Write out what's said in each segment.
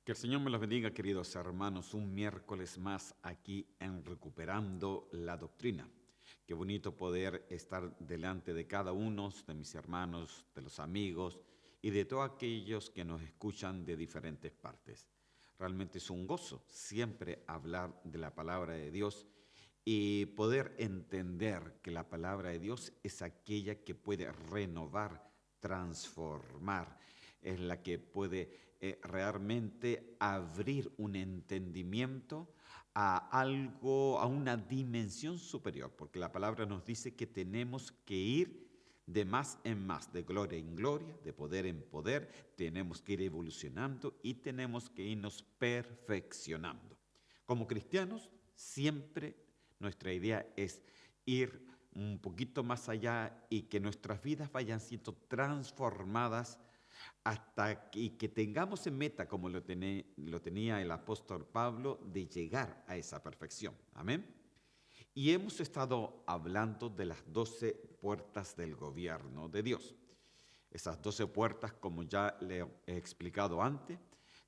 Que el Señor me los bendiga, queridos hermanos, un miércoles más aquí en Recuperando la Doctrina. Qué bonito poder estar delante de cada uno de mis hermanos, de los amigos y de todos aquellos que nos escuchan de diferentes partes. Realmente es un gozo siempre hablar de la palabra de Dios y poder entender que la palabra de Dios es aquella que puede renovar, transformar, es la que puede realmente abrir un entendimiento a algo, a una dimensión superior, porque la palabra nos dice que tenemos que ir de más en más, de gloria en gloria, de poder en poder, tenemos que ir evolucionando y tenemos que irnos perfeccionando. Como cristianos, siempre nuestra idea es ir un poquito más allá y que nuestras vidas vayan siendo transformadas hasta que tengamos en meta, como lo tenía el apóstol Pablo, de llegar a esa perfección. Amén. Y hemos estado hablando de las 12 puertas del gobierno de Dios. Esas 12 puertas, como ya le he explicado antes,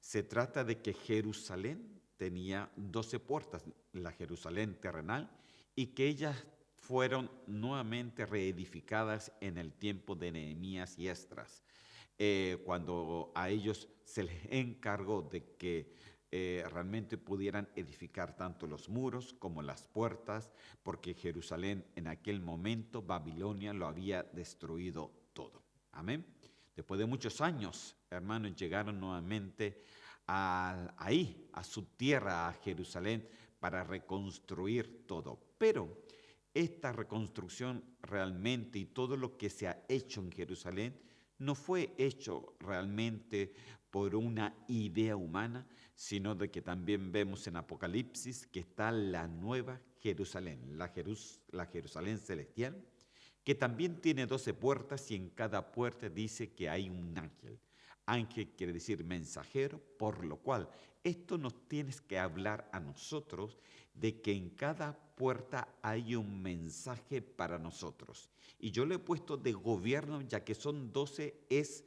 se trata de que Jerusalén tenía 12 puertas, la Jerusalén terrenal, y que ellas fueron nuevamente reedificadas en el tiempo de Nehemías y Esdras, cuando a ellos se les encargó de que realmente pudieran edificar tanto los muros como las puertas, porque Jerusalén en aquel momento, Babilonia, lo había destruido todo. Amén. Después de muchos años, hermanos, llegaron nuevamente ahí, a su tierra, a Jerusalén, para reconstruir todo. Pero esta reconstrucción realmente y todo lo que se ha hecho en Jerusalén no fue hecho realmente por una idea humana, sino de que también vemos en Apocalipsis que está la nueva Jerusalén, la Jerusalén celestial, que también tiene 12 puertas y en cada puerta dice que hay un ángel. Ángel quiere decir mensajero, por lo cual esto nos tiene que hablar a nosotros de que en cada puerta hay un mensaje para nosotros. Y yo le he puesto de gobierno, ya que son 12, es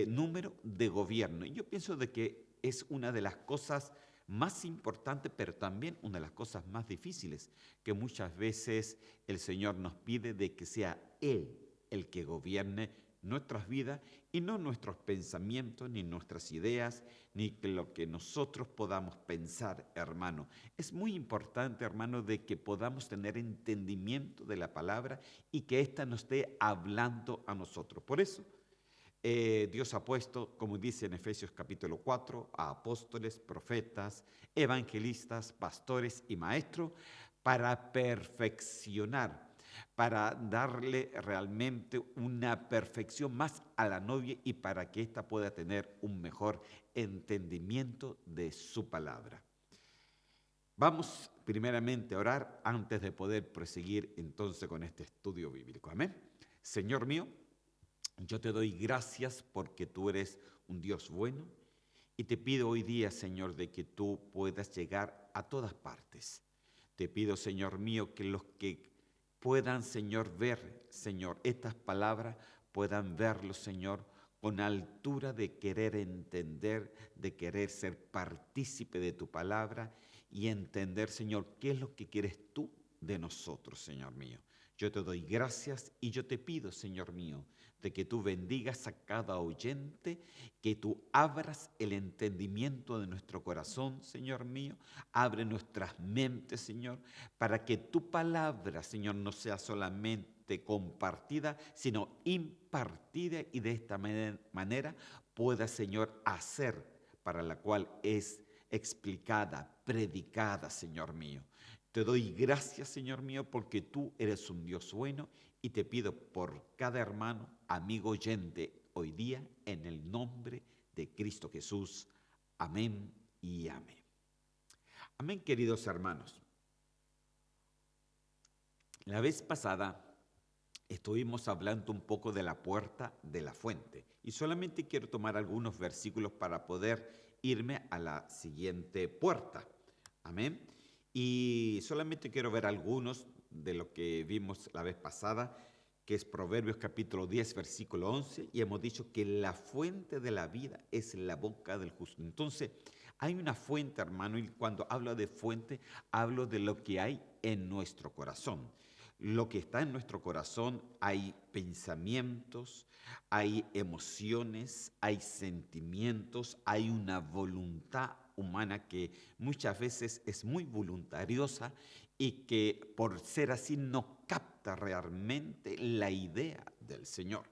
número de gobierno. Y yo pienso de que es una de las cosas más importantes, pero también una de las cosas más difíciles, que muchas veces el Señor nos pide de que sea Él el que gobierne nuestras vidas y no nuestros pensamientos, ni nuestras ideas, ni lo que nosotros podamos pensar, hermano. Es muy importante, hermano, de que podamos tener entendimiento de la palabra y que ésta nos esté hablando a nosotros. Por eso, Dios ha puesto, como dice en Efesios capítulo 4, a apóstoles, profetas, evangelistas, pastores y maestros para perfeccionar, para darle realmente una perfección más a la novia y para que ésta pueda tener un mejor entendimiento de su palabra. Vamos primeramente a orar antes de poder proseguir entonces con este estudio bíblico. Amén. Señor mío, yo te doy gracias porque tú eres un Dios bueno y te pido hoy día, Señor, de que tú puedas llegar a todas partes. Te pido, Señor mío, que los que puedan, Señor, ver, Señor, estas palabras, puedan verlo, Señor, con altura de querer entender, de querer ser partícipe de tu palabra y entender, Señor, qué es lo que quieres tú de nosotros, Señor mío. Yo te doy gracias y yo te pido, Señor mío, de que tú bendigas a cada oyente, que tú abras el entendimiento de nuestro corazón, Señor mío, abre nuestras mentes, Señor, para que tu palabra, Señor, no sea solamente compartida, sino impartida y de esta manera pueda, Señor, hacer para la cual es explicada, predicada, Señor mío. Te doy gracias, Señor mío, porque tú eres un Dios bueno y te pido por cada hermano, amigo oyente, hoy día, en el nombre de Cristo Jesús. Amén y amén. Amén, queridos hermanos. La vez pasada estuvimos hablando un poco de la puerta de la fuente y solamente quiero tomar algunos versículos para poder irme a la siguiente puerta. Amén. Y solamente quiero ver algunos de lo que vimos la vez pasada que es Proverbios capítulo 10, versículo 11, y hemos dicho que la fuente de la vida es la boca del justo. Entonces, hay una fuente, hermano, y cuando hablo de fuente, hablo de lo que hay en nuestro corazón. Lo que está en nuestro corazón, hay pensamientos, hay emociones, hay sentimientos, hay una voluntad humana que muchas veces es muy voluntariosa y que por ser así no capta realmente la idea del Señor.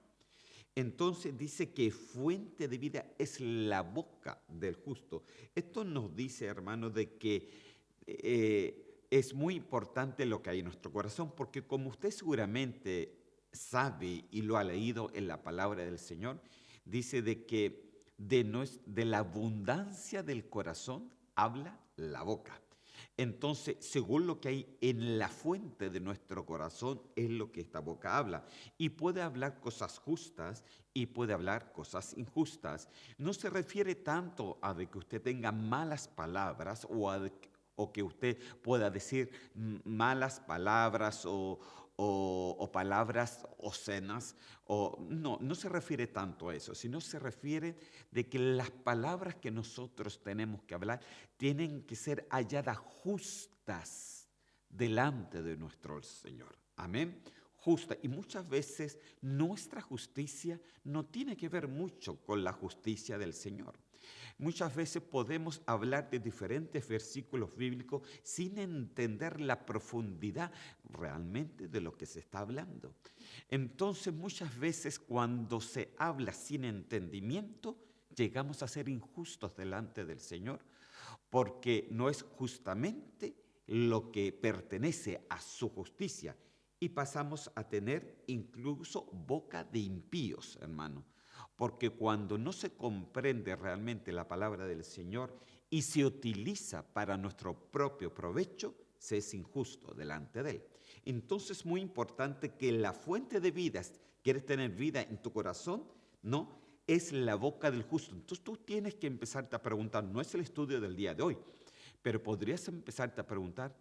Entonces dice que fuente de vida es la boca del justo. Esto nos dice, hermanos, de que es muy importante lo que hay en nuestro corazón, porque como usted seguramente sabe y lo ha leído en la palabra del Señor, dice de que de la abundancia del corazón habla la boca. Entonces, según lo que hay en la fuente de nuestro corazón, es lo que esta boca habla. Y puede hablar cosas justas y puede hablar cosas injustas. No se refiere tanto a de que usted tenga malas palabras o que usted pueda decir malas palabras o palabras obscenas. No se refiere tanto a eso, sino se refiere de que las palabras que nosotros tenemos que hablar tienen que ser halladas justas delante de nuestro Señor. Amén. Justa. Y muchas veces nuestra justicia no tiene que ver mucho con la justicia del Señor. Muchas veces podemos hablar de diferentes versículos bíblicos sin entender la profundidad realmente de lo que se está hablando. Entonces, muchas veces cuando se habla sin entendimiento, llegamos a ser injustos delante del Señor, porque no es justamente lo que pertenece a su justicia. Y pasamos a tener incluso boca de impíos, hermano. Porque cuando no se comprende realmente la palabra del Señor y se utiliza para nuestro propio provecho, se es injusto delante de Él. Entonces es muy importante que la fuente de vida, quieres tener vida en tu corazón, ¿no? Es la boca del justo. Entonces tú tienes que empezarte a preguntar, no es el estudio del día de hoy, pero podrías empezarte a preguntar,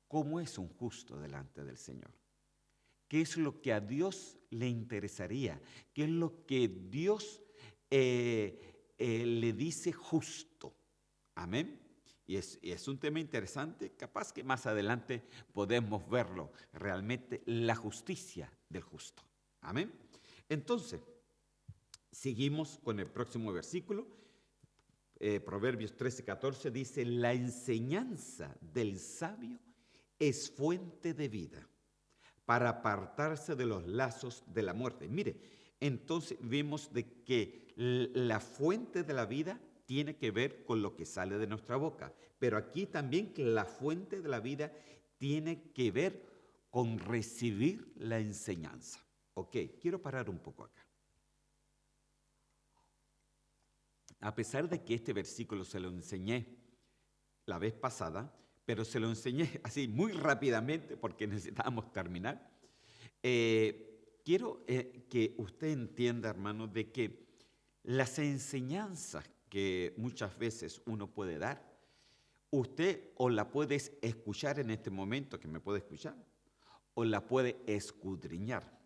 ¿cómo es un justo delante del Señor? ¿Qué es lo que a Dios le interesaría? ¿Qué es lo que Dios le dice justo? Amén. Y es un tema interesante, capaz que más adelante podemos verlo, realmente la justicia del justo. Amén. Entonces, seguimos con el próximo versículo. Proverbios 13:14 dice, la enseñanza del sabio es fuente de vida para apartarse de los lazos de la muerte. Mire, entonces vimos de que la fuente de la vida tiene que ver con lo que sale de nuestra boca, pero aquí también que la fuente de la vida tiene que ver con recibir la enseñanza. Ok, quiero parar un poco acá. A pesar de que este versículo se lo enseñé la vez pasada, pero se lo enseñé así muy rápidamente porque necesitábamos terminar. Quiero que usted entienda, hermano, de que las enseñanzas que muchas veces uno puede dar, usted o la puede escuchar en este momento, que me puede escuchar, o la puede escudriñar.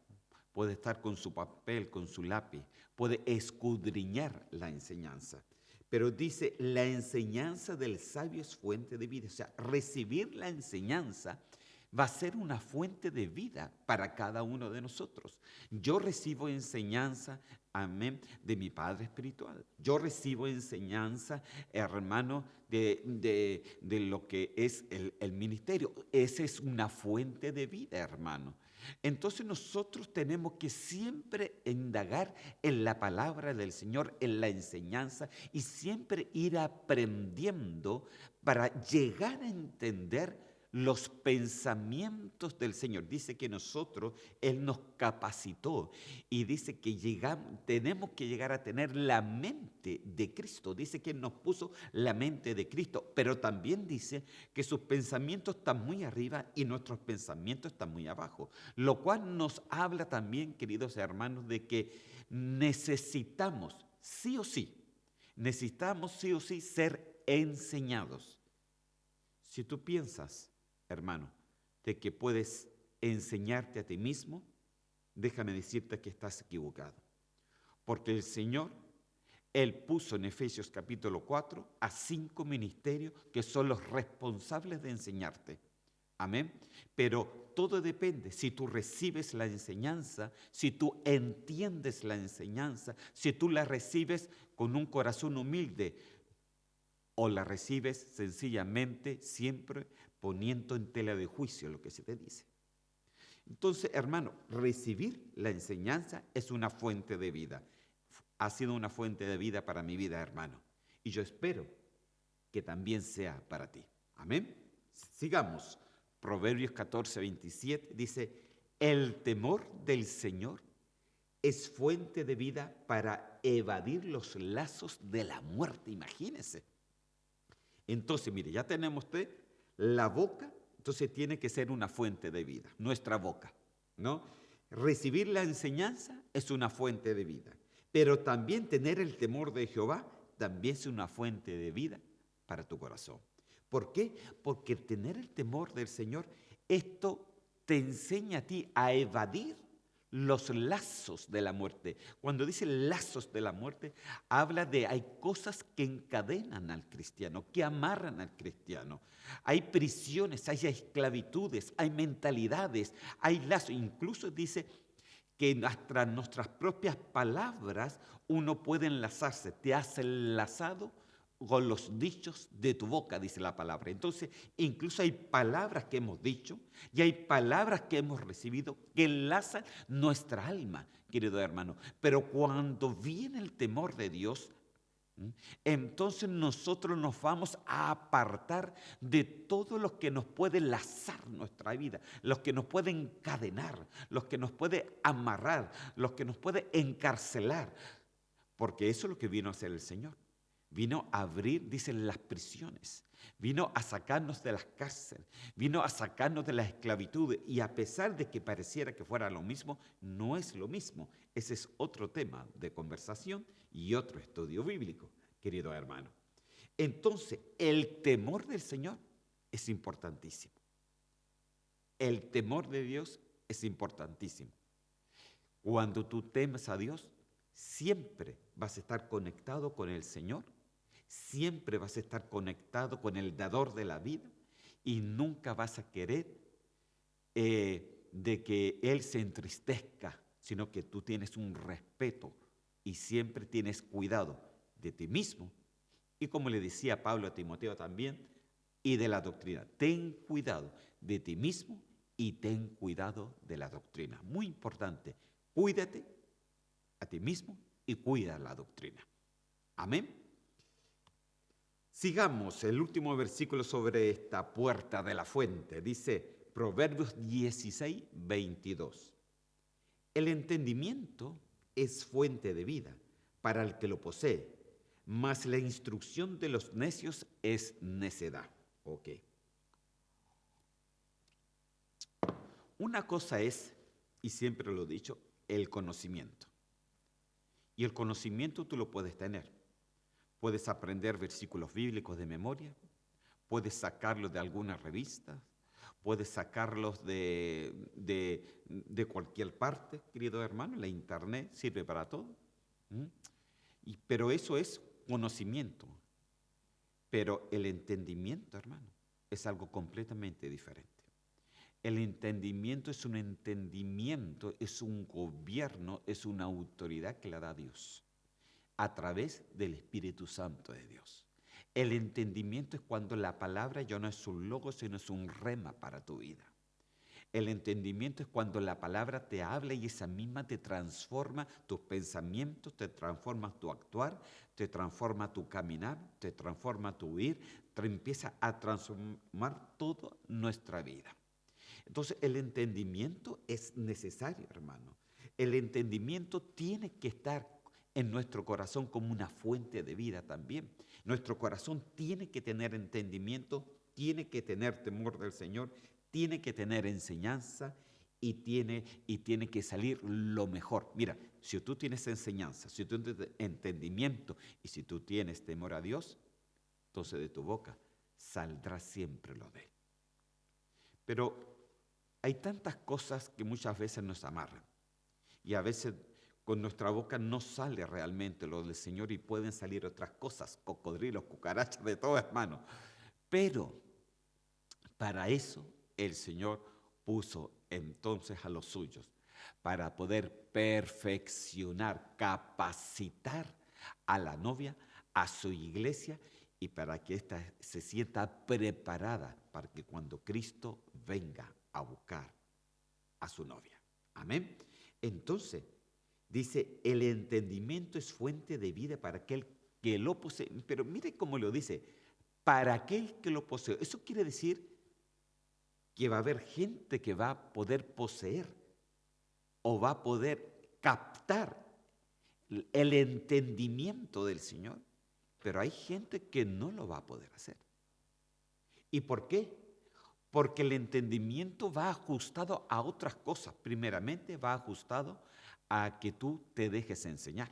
Puede estar con su papel, con su lápiz, puede escudriñar la enseñanza. Pero dice, la enseñanza del sabio es fuente de vida. O sea, recibir la enseñanza va a ser una fuente de vida para cada uno de nosotros. Yo recibo enseñanza, amén, de mi Padre espiritual. Yo recibo enseñanza, hermano, de lo que es el ministerio. Esa es una fuente de vida, hermano. Entonces nosotros tenemos que siempre indagar en la palabra del Señor, en la enseñanza y siempre ir aprendiendo para llegar a entender los pensamientos del Señor. Dice que nosotros, Él nos capacitó y dice que tenemos que llegar a tener la mente de Cristo. Dice que Él nos puso la mente de Cristo, pero también dice que sus pensamientos están muy arriba y nuestros pensamientos están muy abajo. Lo cual nos habla también, queridos hermanos, de que necesitamos sí o sí ser enseñados. Si tú piensas, hermano, de que puedes enseñarte a ti mismo, déjame decirte que estás equivocado. Porque el Señor, Él puso en Efesios capítulo 4 a 5 ministerios que son los responsables de enseñarte. Amén. Pero todo depende si tú recibes la enseñanza, si tú entiendes la enseñanza, si tú la recibes con un corazón humilde o la recibes sencillamente siempre poniendo en tela de juicio lo que se te dice. Entonces, hermano, recibir la enseñanza es una fuente de vida. Ha sido una fuente de vida para mi vida, hermano. Y yo espero que también sea para ti. Amén. Sigamos. Proverbios 14, 27 dice, el temor del Señor es fuente de vida para evadir los lazos de la muerte. Imagínense. Entonces, mire, ya tenemos la boca, entonces tiene que ser una fuente de vida, nuestra boca, ¿no? Recibir la enseñanza es una fuente de vida, pero también tener el temor de Jehová también es una fuente de vida para tu corazón. ¿Por qué? Porque tener el temor del Señor, esto te enseña a ti a evadir los lazos de la muerte. Cuando dice lazos de la muerte, habla de hay cosas que encadenan al cristiano, que amarran al cristiano. Hay prisiones, hay esclavitudes, hay mentalidades, hay lazos. Incluso dice que hasta nuestras propias palabras uno puede enlazarse. Te has enlazado con los dichos de tu boca, dice la palabra. Entonces, incluso hay palabras que hemos dicho y hay palabras que hemos recibido que enlazan nuestra alma, querido hermano. Pero cuando viene el temor de Dios, entonces nosotros nos vamos a apartar de todo lo que nos puede lazar nuestra vida, los que nos puede encadenar, los que nos puede amarrar, los que nos puede encarcelar, porque eso es lo que vino a hacer el Señor. Vino a abrir, dicen, las prisiones, vino a sacarnos de las cárceles, vino a sacarnos de la esclavitud, y a pesar de que pareciera que fuera lo mismo, no es lo mismo. Ese es otro tema de conversación y otro estudio bíblico, querido hermano. Entonces, el temor del Señor es importantísimo. El temor de Dios es importantísimo. Cuando tú temes a Dios, siempre vas a estar conectado con el Señor, siempre vas a estar conectado con el dador de la vida y nunca vas a querer de que Él se entristezca, sino que tú tienes un respeto y siempre tienes cuidado de ti mismo. Y como le decía Pablo a Timoteo también, y de la doctrina. Ten cuidado de ti mismo y ten cuidado de la doctrina. Muy importante, cuídate a ti mismo y cuida la doctrina. Amén. Sigamos el último versículo sobre esta puerta de la fuente. Dice Proverbios 16, 22. El entendimiento es fuente de vida para el que lo posee, mas la instrucción de los necios es necedad. Ok. Una cosa es, y siempre lo he dicho, el conocimiento. Y el conocimiento tú lo puedes tener. Puedes aprender versículos bíblicos de memoria, puedes sacarlos de alguna revista, puedes sacarlos de cualquier parte, querido hermano. La internet sirve para todo. Pero eso es conocimiento. Pero el entendimiento, hermano, es algo completamente diferente. El entendimiento es un entendimiento, es un gobierno, es una autoridad que le da Dios a través del Espíritu Santo de Dios. El entendimiento es cuando la palabra ya no es un logo, sino es un rema para tu vida. El entendimiento es cuando la palabra te habla y esa misma te transforma tus pensamientos, te transforma tu actuar, te transforma tu caminar, te transforma tu ir, te empieza a transformar toda nuestra vida. Entonces el entendimiento es necesario, hermano. El entendimiento tiene que estar en nuestro corazón como una fuente de vida también. Nuestro corazón tiene que tener entendimiento, tiene que tener temor del Señor, tiene que tener enseñanza y tiene que salir lo mejor. Mira, si tú tienes enseñanza, si tú tienes entendimiento y si tú tienes temor a Dios, entonces de tu boca saldrá siempre lo de Él. Pero hay tantas cosas que muchas veces nos amarran. Y a veces con nuestra boca no sale realmente lo del Señor y pueden salir otras cosas, cocodrilos, cucarachas, de todo, hermano. Pero para eso el Señor puso entonces a los suyos, para poder perfeccionar, capacitar a la novia, a su iglesia, y para que ésta se sienta preparada para que cuando Cristo venga a buscar a su novia. Amén. Entonces, dice, el entendimiento es fuente de vida para aquel que lo posee. Pero mire cómo lo dice, para aquel que lo posee. Eso quiere decir que va a haber gente que va a poder poseer o va a poder captar el entendimiento del Señor, pero hay gente que no lo va a poder hacer. ¿Y por qué? Porque el entendimiento va ajustado a otras cosas. Primeramente va ajustado a que tú te dejes enseñar.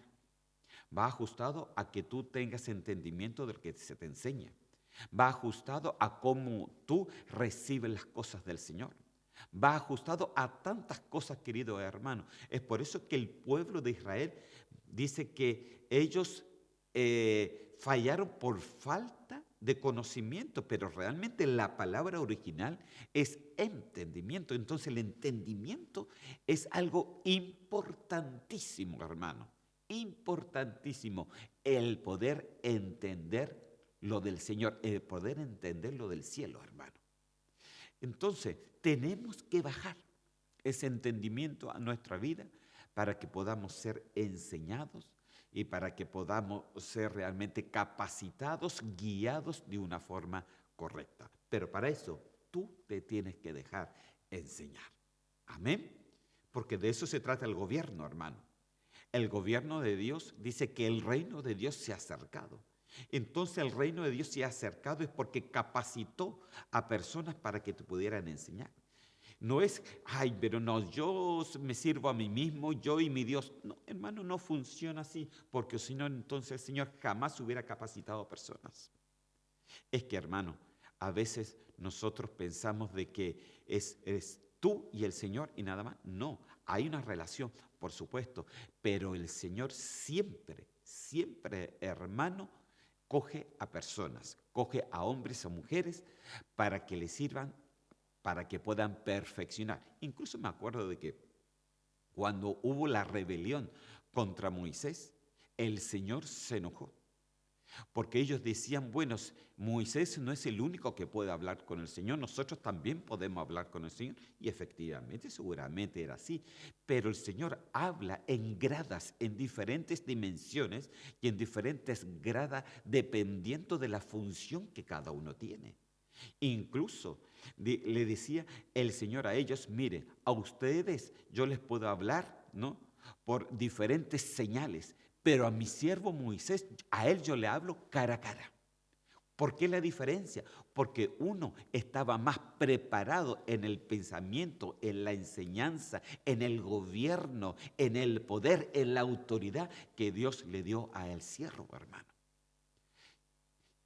Va ajustado a que tú tengas entendimiento de lo que se te enseña. Va ajustado a cómo tú recibes las cosas del Señor. Va ajustado a tantas cosas, querido hermano. Es por eso que el pueblo de Israel dice que ellos fallaron por falta de conocimiento, pero realmente la palabra original es entendimiento. Entonces el entendimiento es algo importantísimo, hermano. Importantísimo el poder entender lo del Señor, el poder entender lo del cielo, hermano. Entonces, tenemos que bajar ese entendimiento a nuestra vida para que podamos ser enseñados y para que podamos ser realmente capacitados, guiados de una forma correcta. Pero para eso tú te tienes que dejar enseñar. Amén. Porque de eso se trata el gobierno, hermano. El gobierno de Dios dice que el reino de Dios se ha acercado. Entonces el reino de Dios se ha acercado es porque capacitó a personas para que te pudieran enseñar. No es, ay, pero no, yo me sirvo a mí mismo, yo y mi Dios. No, hermano, no funciona así, porque si no, entonces el Señor jamás hubiera capacitado a personas. Es que, hermano, a veces nosotros pensamos de que eres tú y el Señor y nada más. No, hay una relación, por supuesto, pero el Señor siempre, siempre, hermano, coge a personas, coge a hombres o mujeres para que le sirvan, para que puedan perfeccionar. Incluso me acuerdo de que cuando hubo la rebelión contra Moisés, el Señor se enojó. Porque ellos decían, bueno, Moisés no es el único que puede hablar con el Señor, nosotros también podemos hablar con el Señor. Y efectivamente, seguramente era así. Pero el Señor habla en gradas, en diferentes dimensiones y en diferentes gradas, dependiendo de la función que cada uno tiene. Incluso le decía el Señor a ellos, mire, a ustedes yo les puedo hablar, ¿no?, por diferentes señales, pero a mi siervo Moisés, a él yo le hablo cara a cara. ¿Por qué la diferencia? Porque uno estaba más preparado en el pensamiento, en la enseñanza, en el gobierno, en el poder, en la autoridad que Dios le dio al siervo, hermano.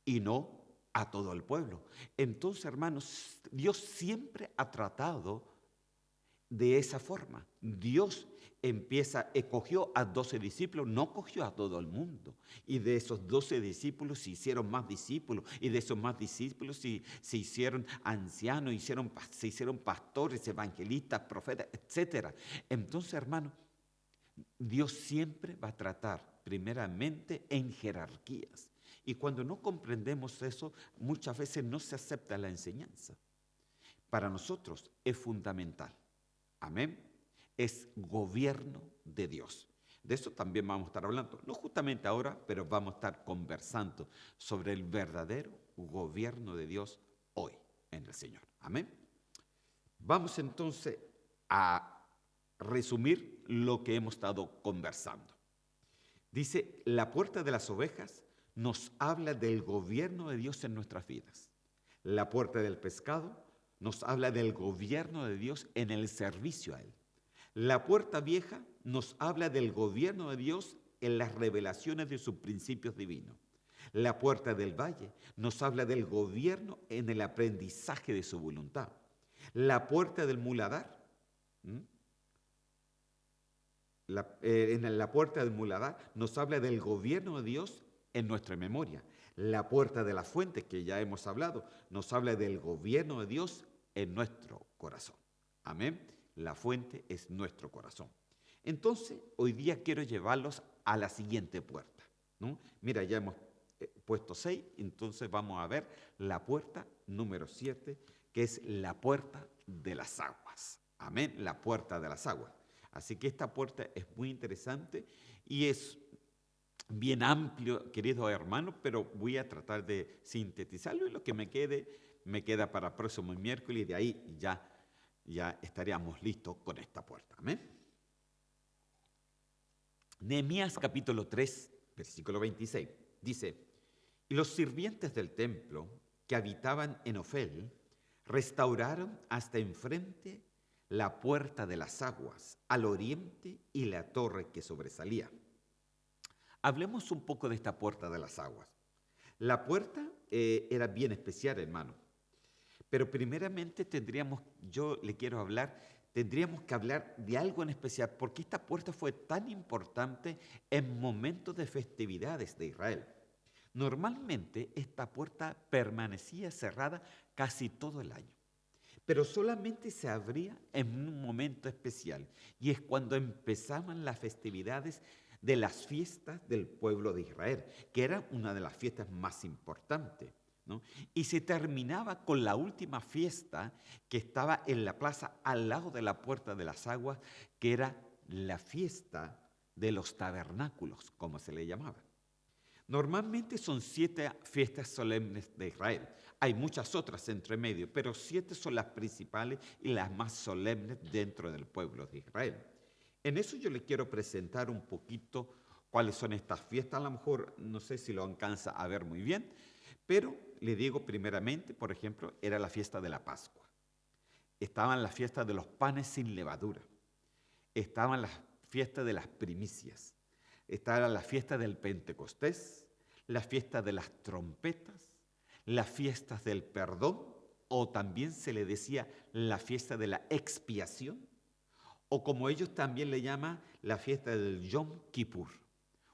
Y no a todo el pueblo. Entonces, hermanos, Dios siempre ha tratado de esa forma. Dios escogió a 12 discípulos, no cogió a todo el mundo. Y de esos 12 discípulos se hicieron más discípulos. Y de esos más discípulos se hicieron ancianos, se hicieron pastores, evangelistas, profetas, etc. Entonces, hermano, Dios siempre va a tratar primeramente en jerarquías. Y cuando no comprendemos eso, muchas veces no se acepta la enseñanza. Para nosotros es fundamental. Amén. Es gobierno de Dios. De eso también vamos a estar hablando. No justamente ahora, pero vamos a estar conversando sobre el verdadero gobierno de Dios hoy en el Señor. Amén. Vamos entonces a resumir lo que hemos estado conversando. Dice, la puerta de las ovejas nos habla del gobierno de Dios en nuestras vidas. La puerta del pescado nos habla del gobierno de Dios en el servicio a Él. La puerta vieja nos habla del gobierno de Dios en las revelaciones de sus principios divinos. La puerta del valle nos habla del gobierno en el aprendizaje de su voluntad. La puerta del muladar en la puerta del muladar nos habla del gobierno de Dios en nuestra memoria. La puerta de la fuente, que ya hemos hablado, nos habla del gobierno de Dios en nuestro corazón. Amén. La fuente es nuestro corazón. Entonces, hoy día quiero llevarlos a la siguiente puerta, ¿no? Mira, ya hemos puesto 6, entonces vamos a ver la puerta número 7, que es la puerta de las aguas. Amén, la puerta de las aguas. Así que esta puerta es muy interesante y es bien amplio, queridos hermanos, pero voy a tratar de sintetizarlo y lo que me queda para el próximo miércoles y de ahí ya estaríamos listos con esta puerta. Amén. Nehemías capítulo 3, versículo 26, dice: y los sirvientes del templo que habitaban en Ofel restauraron hasta enfrente la puerta de las aguas, al oriente y la torre que sobresalía. Hablemos un poco de esta puerta de las aguas. La puerta era bien especial, hermano. Pero primeramente tendríamos que hablar de algo en especial, porque esta puerta fue tan importante en momentos de festividades de Israel. Normalmente esta puerta permanecía cerrada casi todo el año, pero solamente se abría en un momento especial, y es cuando empezaban las festividades de las fiestas del pueblo de Israel, que era una de las fiestas más importantes, ¿no? Y se terminaba con la última fiesta que estaba en la plaza al lado de la puerta de las aguas, que era la fiesta de los tabernáculos, como se le llamaba. Normalmente son 7 fiestas solemnes de Israel. Hay muchas otras entre medio, pero 7 son las principales y las más solemnes dentro del pueblo de Israel. En eso yo le quiero presentar un poquito cuáles son estas fiestas. A lo mejor no sé si lo alcanza a ver muy bien, pero le digo primeramente, por ejemplo, era la fiesta de la Pascua. Estaban las fiestas de los panes sin levadura. Estaban las fiestas de las primicias. Estaba la fiesta del Pentecostés, la fiesta de las trompetas, las fiestas del perdón, o también se le decía la fiesta de la expiación, o como ellos también le llaman, la fiesta del Yom Kippur.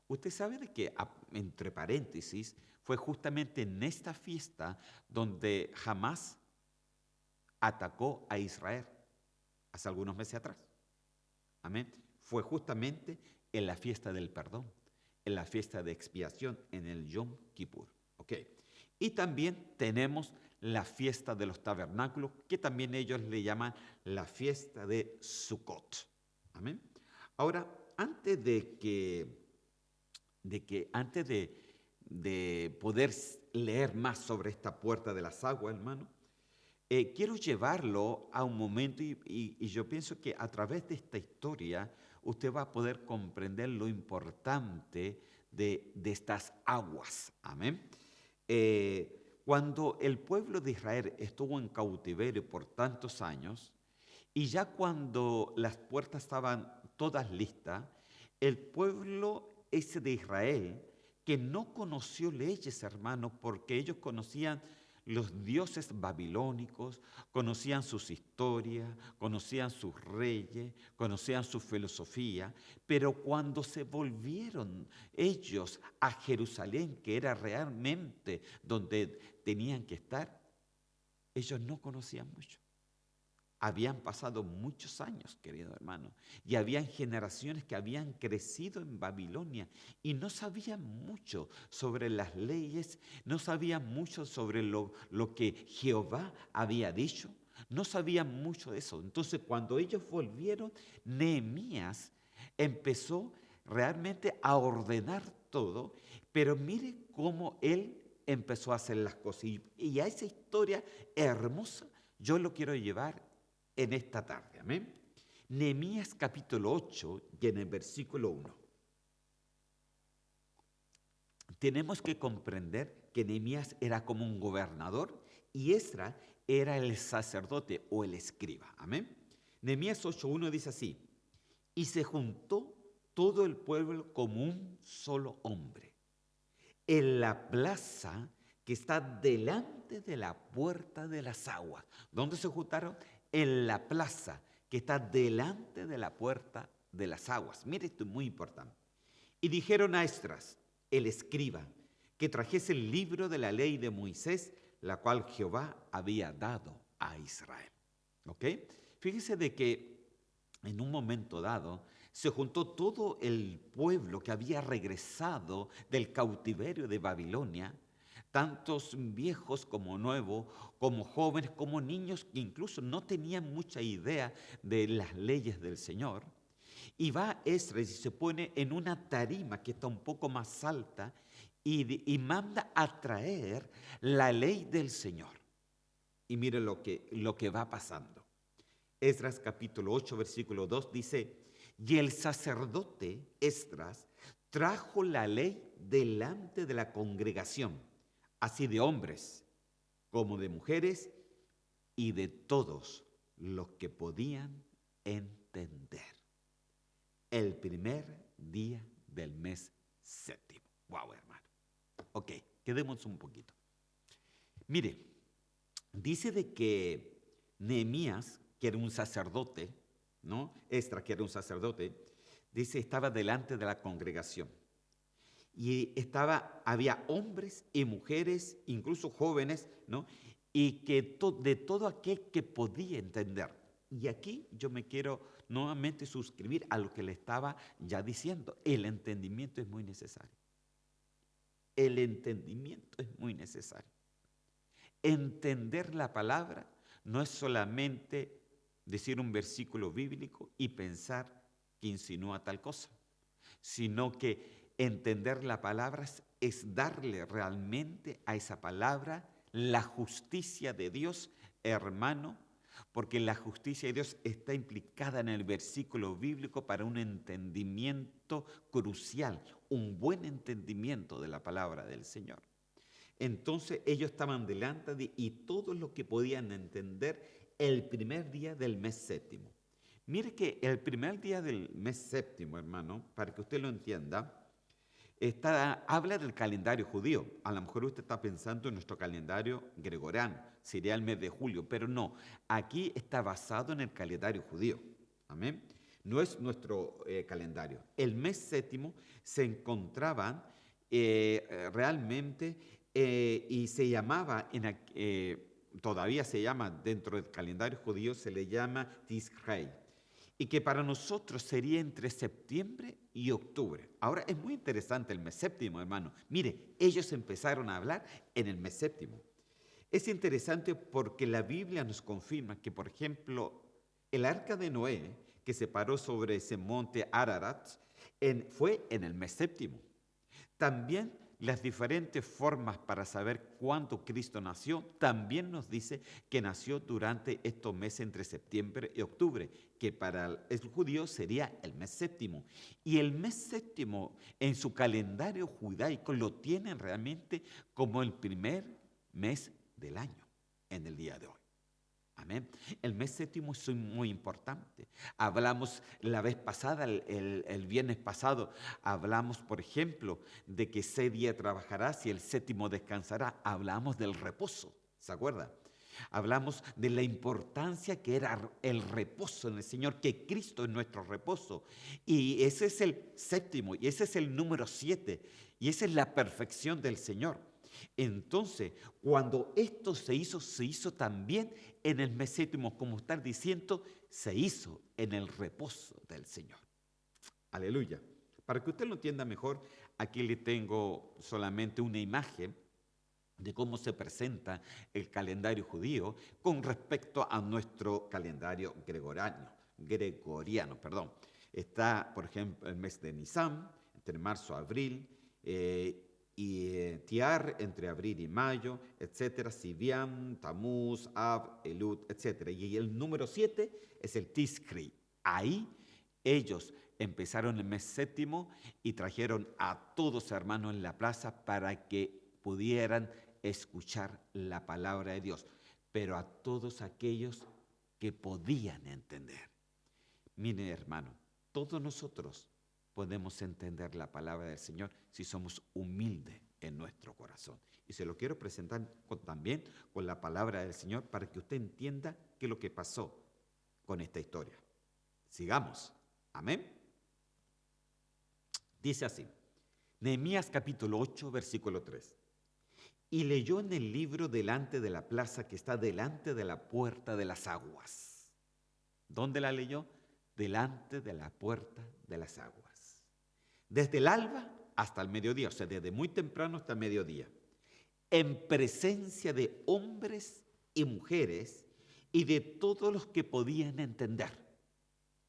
Usted sabe de que, entre paréntesis, fue justamente en esta fiesta donde Hamás atacó a Israel hace algunos meses atrás. Amén. Fue justamente en la fiesta del perdón, en la fiesta de expiación, en el Yom Kippur. Okay. Y también tenemos la fiesta de los tabernáculos, que también ellos le llaman la fiesta de Sukkot. Amén. Ahora, antes de poder leer más sobre esta puerta de las aguas, hermano, quiero llevarlo a un momento y yo pienso que a través de esta historia usted va a poder comprender lo importante de estas aguas. Amén. Cuando el pueblo de Israel estuvo en cautiverio por tantos años, y ya cuando las puertas estaban todas listas, el pueblo ese de Israel, que no conoció leyes, hermanos, porque ellos conocían los dioses babilónicos, conocían sus historias, conocían sus reyes, conocían su filosofía, pero cuando se volvieron ellos a Jerusalén, que era realmente donde tenían que estar, ellos no conocían mucho. Habían pasado muchos años, querido hermano, y habían generaciones que habían crecido en Babilonia y no sabían mucho sobre las leyes, no sabían mucho sobre lo que Jehová había dicho, no sabían mucho de eso. Entonces, cuando ellos volvieron, Nehemías empezó realmente a ordenar todo, pero mire cómo él empezó a hacer las cosas. Y a esa historia hermosa yo lo quiero llevar en esta tarde. Amén. Nehemías capítulo 8 y en el versículo 1. Tenemos que comprender que Nehemías era como un gobernador y Esdras era el sacerdote o el escriba. Amén. Nehemías 8:1 dice así: y se juntó todo el pueblo como un solo hombre en la plaza que está delante de la puerta de las aguas. ¿Dónde se juntaron? En la plaza que está delante de la puerta de las aguas. Mire, esto es muy importante. Y dijeron a Esdras, el escriba, que trajese el libro de la ley de Moisés, la cual Jehová había dado a Israel. ¿Ok? Fíjese de que en un momento dado se juntó todo el pueblo que había regresado del cautiverio de Babilonia, tantos viejos como nuevos, como jóvenes, como niños que incluso no tenían mucha idea de las leyes del Señor. Y va Esdras y se pone en una tarima que está un poco más alta y manda a traer la ley del Señor. Y mire lo que va pasando. Esdras capítulo 8, versículo 2 dice, y el sacerdote Esdras trajo la ley delante de la congregación, así de hombres como de mujeres y de todos los que podían entender. El primer día del mes séptimo. Wow, hermano. Ok, quedemos un poquito. Mire, dice de que Nehemías, que era un sacerdote, ¿no? Esdras, que era un sacerdote, dice, estaba delante de la congregación. Y había hombres y mujeres, incluso jóvenes, ¿no? Y que de todo aquel que podía entender. Y aquí yo me quiero nuevamente suscribir a lo que le estaba ya diciendo. El entendimiento es muy necesario. El entendimiento es muy necesario. Entender la palabra no es solamente decir un versículo bíblico y pensar que insinúa tal cosa, sino que entender la palabra es darle realmente a esa palabra la justicia de Dios, hermano, porque la justicia de Dios está implicada en el versículo bíblico para un entendimiento crucial, un buen entendimiento de la palabra del Señor. Entonces ellos estaban delante y todos los que podían entender el primer día del mes séptimo. Mire que el primer día del mes séptimo, hermano, para que usted lo entienda, habla del calendario judío. A lo mejor usted está pensando en nuestro calendario gregoriano, sería el mes de julio, pero no, aquí está basado en el calendario judío. Amén. No es nuestro calendario. El mes séptimo se encontraban realmente y se llamaba, todavía se llama dentro del calendario judío, se le llama Tishrei, y que para nosotros sería entre septiembre y octubre. Ahora es muy interesante el mes séptimo, hermano. Mire, ellos empezaron a hablar en el mes séptimo. Es interesante porque la Biblia nos confirma que, por ejemplo, el arca de Noé, que se paró sobre ese monte Ararat, fue en el mes séptimo. También las diferentes formas para saber cuándo Cristo nació, también nos dice que nació durante estos meses entre septiembre y octubre, que para el judío sería el mes séptimo. Y el mes séptimo en su calendario judaico lo tienen realmente como el primer mes del año en el día de hoy. Amén. El mes séptimo es muy importante. Hablamos la vez pasada, el viernes pasado, hablamos, por ejemplo, de que 6 días trabajarás y el séptimo descansará. Hablamos del reposo, ¿se acuerda? Hablamos de la importancia que era el reposo en el Señor, que Cristo es nuestro reposo. Y ese es el séptimo, y ese es el número 7, y esa es la perfección del Señor. Entonces, cuando esto se hizo también en el mes séptimo, como estar diciendo, se hizo en el reposo del Señor. Aleluya. Para que usted lo entienda mejor, aquí le tengo solamente una imagen de cómo se presenta el calendario judío con respecto a nuestro calendario gregoriano. Está, por ejemplo, el mes de Nisan, entre marzo y abril, y Tiar entre abril y mayo, etcétera, Sivian, Tamuz, Av, Elud, etcétera. Y el número 7 es el Tiscri. Ahí ellos empezaron el mes séptimo y trajeron a todos hermanos en la plaza para que pudieran escuchar la palabra de Dios, pero a todos aquellos que podían entender. Miren, hermano, todos nosotros podemos entender la palabra del Señor si somos humildes en nuestro corazón. Y se lo quiero presentar también con la palabra del Señor para que usted entienda qué es lo que pasó con esta historia. Sigamos. Amén. Dice así, Nehemías capítulo 8, versículo 3. Y leyó en el libro delante de la plaza que está delante de la puerta de las aguas. ¿Dónde la leyó? Delante de la puerta de las aguas. Desde el alba hasta el mediodía, o sea, desde muy temprano hasta el mediodía. En presencia de hombres y mujeres y de todos los que podían entender.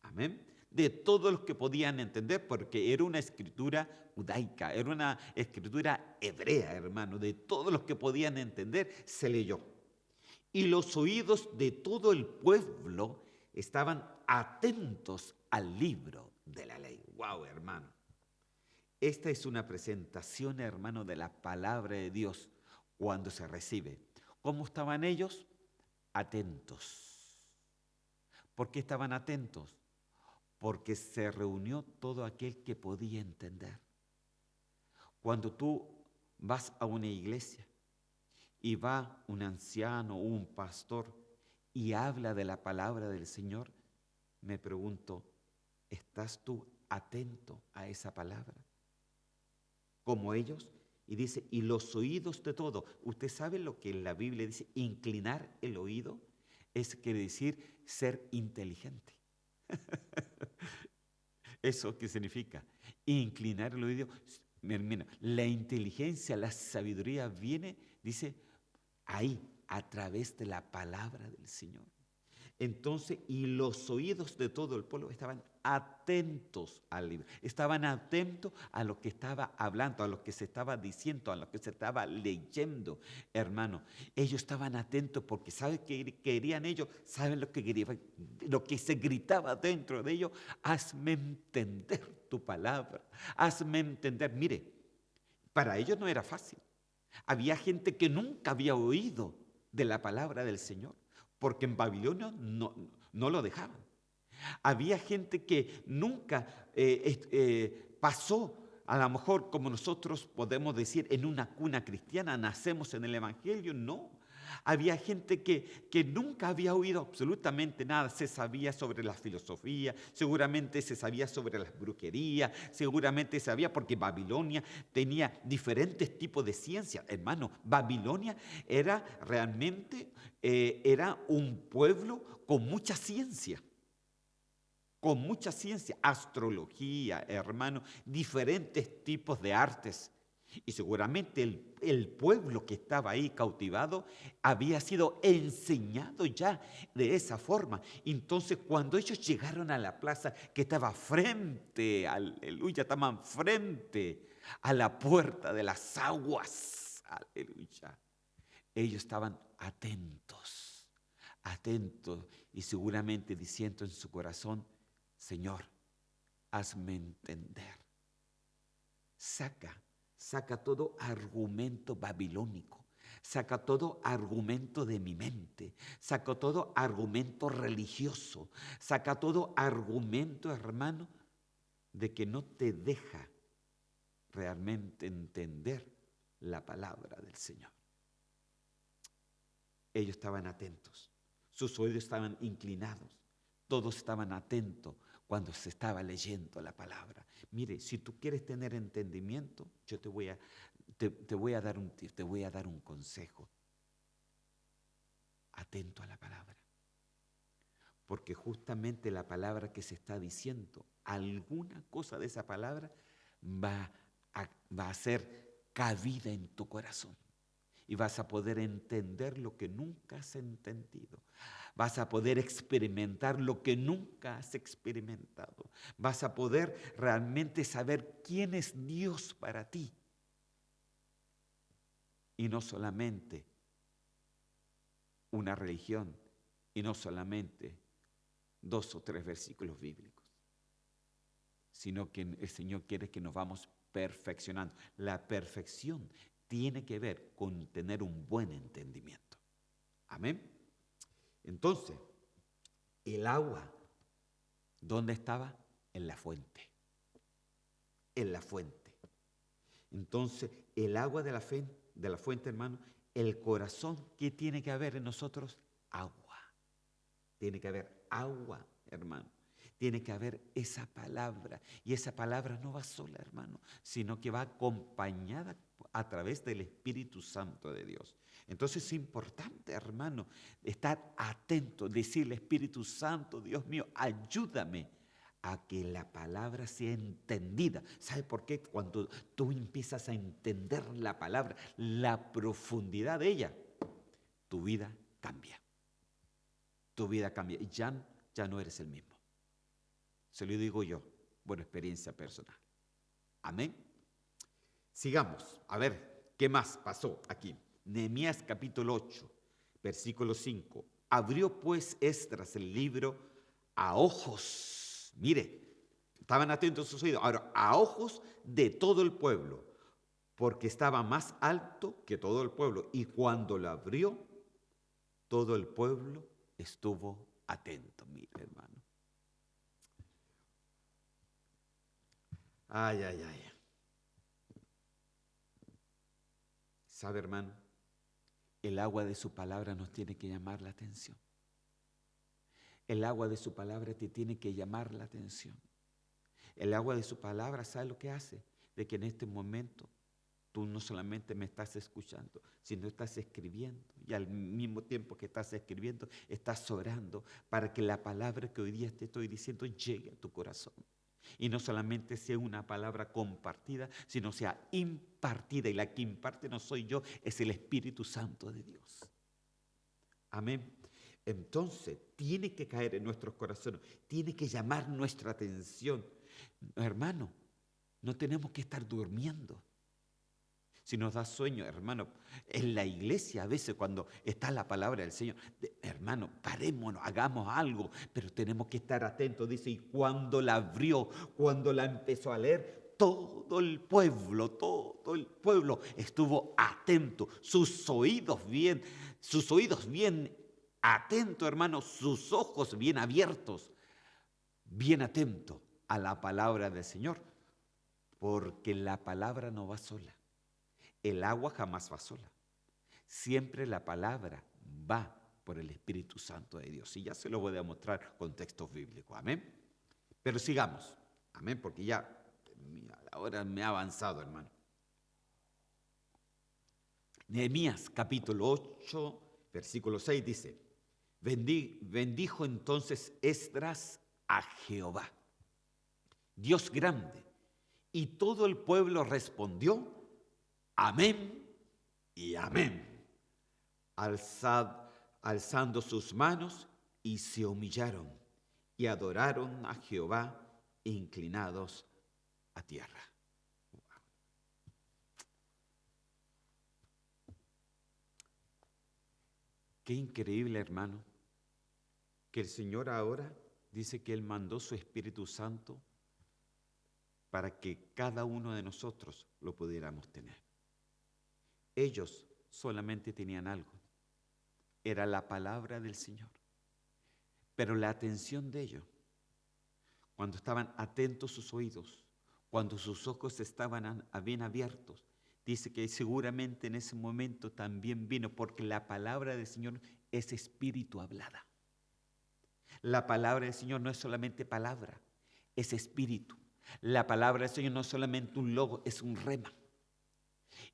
Amén. De todos los que podían entender, porque era una escritura judaica, era una escritura hebrea, hermano. De todos los que podían entender, se leyó. Y los oídos de todo el pueblo estaban atentos al libro de la ley. ¡Wow, hermano! Esta es una presentación, hermano, de la palabra de Dios cuando se recibe. ¿Cómo estaban ellos? Atentos. ¿Por qué estaban atentos? Porque se reunió todo aquel que podía entender. Cuando tú vas a una iglesia y va un anciano o un pastor y habla de la palabra del Señor, me pregunto, ¿estás tú atento a esa palabra? Como ellos, y dice, y los oídos de todo. ¿Usted sabe lo que en la Biblia dice? Inclinar el oído es quiere decir ser inteligente. ¿Eso qué significa? Inclinar el oído. Mira, la inteligencia, la sabiduría viene, dice, ahí, a través de la palabra del Señor. Entonces, y los oídos de todo el pueblo estaban atentos al libro, estaban atentos a lo que estaba hablando, a lo que se estaba diciendo, a lo que se estaba leyendo, hermano. Ellos estaban atentos porque ¿saben qué querían ellos? ¿Saben lo que querían? Lo que se gritaba dentro de ellos, hazme entender tu palabra, hazme entender. Mire, para ellos no era fácil. Había gente que nunca había oído de la palabra del Señor, porque en Babilonia no lo dejaban. Había gente que nunca pasó, a lo mejor como nosotros podemos decir, en una cuna cristiana, nacemos en el Evangelio, no. Había gente que nunca había oído absolutamente nada, se sabía sobre la filosofía, seguramente se sabía sobre las brujerías, seguramente sabía porque Babilonia tenía diferentes tipos de ciencia. Hermano, Babilonia era realmente era un pueblo con mucha ciencia. Con mucha ciencia, astrología, hermano, diferentes tipos de artes. Y seguramente el pueblo que estaba ahí cautivado había sido enseñado ya de esa forma. Entonces, cuando ellos llegaron a la plaza que estaba frente, aleluya, estaban frente a la puerta de las aguas, aleluya, ellos estaban atentos, atentos y seguramente diciendo en su corazón, Señor, hazme entender. Saca todo argumento babilónico, saca todo argumento de mi mente, saca todo argumento religioso, saca todo argumento, hermano, de que no te deja realmente entender la palabra del Señor. Ellos estaban atentos, sus oídos estaban inclinados, todos estaban atentos cuando se estaba leyendo la palabra. Mire, si tú quieres tener entendimiento, yo te voy a dar un tip, te voy a dar un consejo. Atento a la palabra. Porque justamente la palabra que se está diciendo, alguna cosa de esa palabra va a ser cabida en tu corazón. Y vas a poder entender lo que nunca has entendido. Vas a poder experimentar lo que nunca has experimentado. Vas a poder realmente saber quién es Dios para ti. Y no solamente una religión, y no solamente 2 o 3 versículos bíblicos, sino que el Señor quiere que nos vamos perfeccionando. La perfección tiene que ver con tener un buen entendimiento. Amén. Entonces, el agua, ¿dónde estaba? En la fuente. En la fuente. Entonces, el agua de la fuente, hermano, el corazón, ¿qué tiene que haber en nosotros? Agua. Tiene que haber agua, hermano. tiene que haber esa palabra. Y esa palabra no va sola, hermano, sino que va acompañada a través del Espíritu Santo de Dios. Entonces es importante, hermano, estar atento, decirle, Espíritu Santo, Dios mío, ayúdame a que la palabra sea entendida. ¿Sabe por qué? Cuando tú empiezas a entender la palabra, la profundidad de ella, tu vida cambia. Tu vida cambia y ya no eres el mismo. Se lo digo yo, por experiencia personal. Amén. Sigamos, a ver, ¿qué más pasó aquí? Nehemías capítulo 8, versículo 5. Abrió pues Esdras el libro a ojos, mire, estaban atentos sus oídos, ahora a ojos de todo el pueblo, porque estaba más alto que todo el pueblo. Y cuando lo abrió, todo el pueblo estuvo atento, mire, hermano. Ay, ay, ay. ¿Sabe, hermano? El agua de su palabra nos tiene que llamar la atención. El agua de su palabra te tiene que llamar la atención. El agua de su palabra, ¿sabe lo que hace? De que en este momento tú no solamente me estás escuchando, sino estás escribiendo. Y al mismo tiempo que estás escribiendo, estás orando para que la palabra que hoy día te estoy diciendo llegue a tu corazón. Y no solamente sea una palabra compartida, sino sea impartida. Y la que imparte no soy yo, es el Espíritu Santo de Dios. Amén. Entonces, tiene que caer en nuestros corazones, tiene que llamar nuestra atención. Hermano, no tenemos que estar durmiendo. Si nos da sueño, hermano, en la iglesia a veces cuando está la palabra del Señor, hermano, parémonos, hagamos algo, pero tenemos que estar atentos. Dice, y cuando la abrió, cuando la empezó a leer, todo el pueblo estuvo atento, sus oídos bien atentos, hermano, sus ojos bien abiertos, bien atentos a la palabra del Señor, porque la palabra no va sola. El agua jamás va sola. Siempre la palabra va por el Espíritu Santo de Dios. Y ya se lo voy a demostrar con textos bíblicos. Amén. Pero sigamos. Amén, porque ya ahora me ha avanzado, hermano. Nehemías capítulo 8, versículo 6 dice, bendijo entonces Esdras a Jehová, Dios grande, y todo el pueblo respondió, amén y amén, alzando sus manos, y se humillaron y adoraron a Jehová inclinados a tierra. Qué increíble, hermano, que el Señor ahora dice que Él mandó su Espíritu Santo para que cada uno de nosotros lo pudiéramos tener. Ellos solamente tenían algo, era la palabra del Señor. Pero la atención de ellos, cuando estaban atentos sus oídos, cuando sus ojos estaban bien abiertos, dice que seguramente en ese momento también vino, porque la palabra del Señor es espíritu hablada. La palabra del Señor no es solamente palabra, es espíritu. La palabra del Señor no es solamente un logo, es un rema.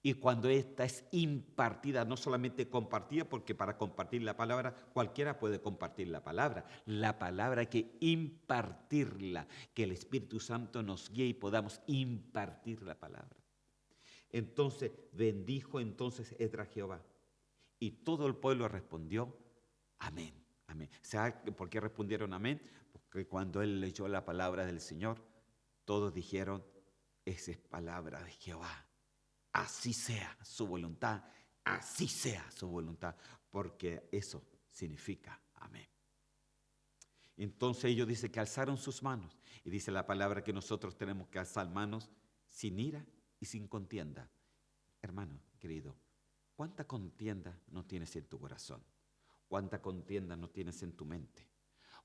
Y cuando esta es impartida, no solamente compartida, porque para compartir la palabra cualquiera puede compartir la palabra hay que impartirla, que el Espíritu Santo nos guíe y podamos impartir la palabra. Entonces bendijo entonces Esdras Jehová, y todo el pueblo respondió, amén, amén. ¿Sabe por qué respondieron amén? Porque cuando él leyó la palabra del Señor, todos dijeron, esa es palabra de Jehová. Así sea su voluntad, así sea su voluntad, porque eso significa amén. Entonces ellos dicen que alzaron sus manos, y dice la palabra que nosotros tenemos que alzar manos sin ira y sin contienda. Hermano querido, ¿cuánta contienda no tienes en tu corazón? ¿Cuánta contienda no tienes en tu mente?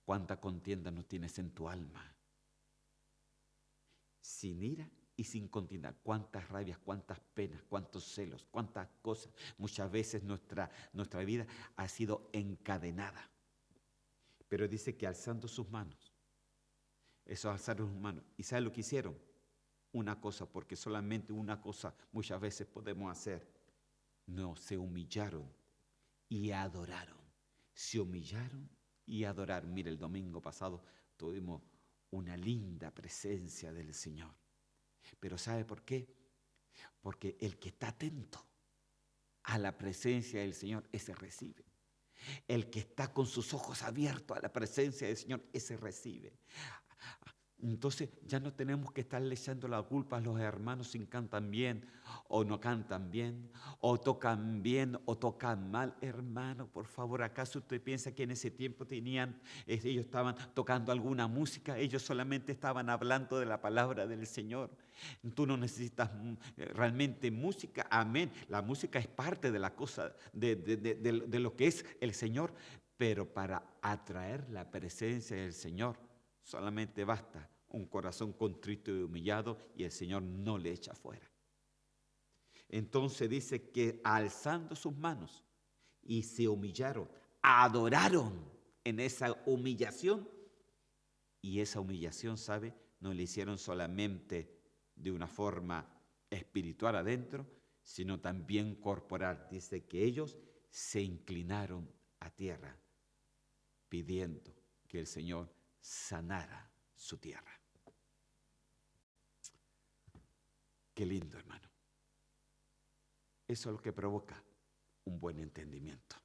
¿Cuánta contienda no tienes en tu alma? Sin ira y sin contienda. Cuántas rabias, cuántas penas, cuántos celos, cuántas cosas. Muchas veces nuestra vida ha sido encadenada. Pero dice que alzando sus manos, esos seres humanos. ¿Y sabe lo que hicieron? Una cosa, porque solamente una cosa muchas veces podemos hacer. No, se humillaron y adoraron. Se humillaron y adoraron. Mire, el domingo pasado tuvimos una linda presencia del Señor. Pero ¿sabe por qué? Porque el que está atento a la presencia del Señor, ese recibe. El que está con sus ojos abiertos a la presencia del Señor, ese recibe. Entonces ya no tenemos que estarle echando la culpa a los hermanos si cantan bien o no cantan bien, o tocan bien o tocan mal. Hermano, por favor, ¿acaso usted piensa que en ese tiempo ellos estaban tocando alguna música? Ellos solamente estaban hablando de la palabra del Señor. Tú no necesitas realmente música, amén. La música es parte de la cosa, de lo que es el Señor, pero para atraer la presencia del Señor solamente basta un corazón contrito y humillado y el Señor no le echa fuera. Entonces dice que alzando sus manos y se humillaron, adoraron en esa humillación. Y esa humillación, ¿sabe? No le hicieron solamente de una forma espiritual adentro, sino también corporal. Dice que ellos se inclinaron a tierra pidiendo que el Señor sanara su tierra. Qué lindo, hermano. Eso es lo que provoca un buen entendimiento.